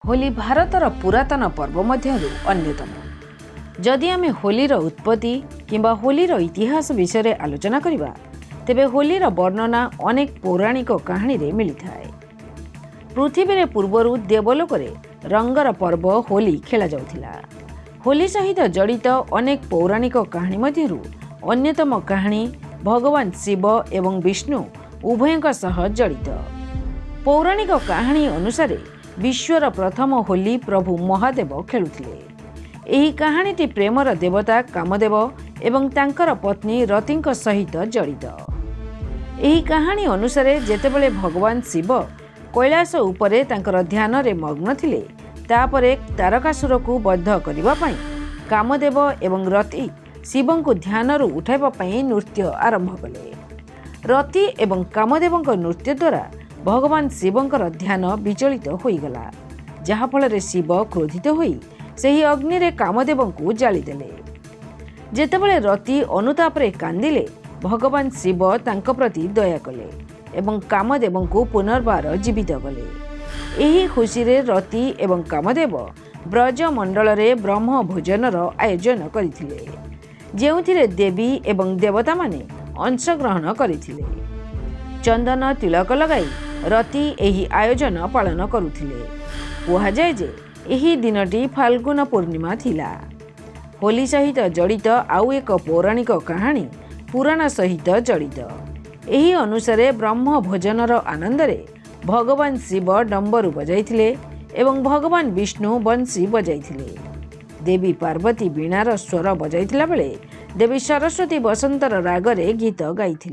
होली भारतर पुरातन पर्व मध्यरु अन्यतम। जदि आमे होलीर उत्पत्ति किंबा होलीर इतिहास विषय आलोचना करिबा तेबे होलीर वर्णना अनेक पौराणिक कहानी रे मिलिथाए। पृथ्वी रे पूर्वरु देवलोकरे रंगर पर्व होली खेला जाउथिला। होली सहित जड़ित अनेक पौराणिक कहानी मध्यरु अन्यतम कहानी भगवान शिव एवं विष्णु उभयଙ୍କ सह जड़ित। पौराणिक कहानी अनुसार विश्वर प्रथम होली प्रभु महादेव खेलुथिले। एही कहानीटी प्रेमर देवता कामदेव एवं तांकर पत्नी रतिଙ୍କ सहित जड़ित। एही कहानी अनुसार जेतेबेले भगवान शिव कैलाश उपरे तांकर ध्यान रे मग्न थिले तापरे तारकासुर को बद्ध करिबा पई कामदेव एवं रति शिवंकु ध्यान रु उठाइबा पई नृत्य आरंभ कले। रति एवं कामदेवଙ୍କ नृत्य द्वारा भगवान शिवंकर ध्यान विचलित होईगला, जहा फल शिव क्रोधित होई सेही अग्नि रे कामदेवंकु जाली देले। जेतेबेले रति अनुतापरे कांदिले भगवान शिव तांक प्रति दया कले एवं कामदेवंकु पुनर्बार जीवित कले। एही खुशी रे रति एवं कामदेव ब्रज मंडल रे ब्रह्म भोजनर आयोजन करिथिले, जेउथिरे देवी एवं देवता माने अंशग्रहण करिथिले। चंदन तिलक लगाई रति एही आयोजन पालन करुथिले। कुहा जाय जे एही दिनटी फाल्गुन पूर्णिमा थिला। होली सहित जड़ित आउ एक पौराणिक कहानी पुराण सहित जड़ित। एही अनुसारे ब्रह्म भोजनर आनंदरे भगवान शिव डंबरू बजाइथिले एवं भगवान विष्णु बंशी बजाइथिले। देवी पार्वती वीणार स्वर बजाइथिला बेले देवी सरस्वती बसंतर रागरे गीत गाइथिले।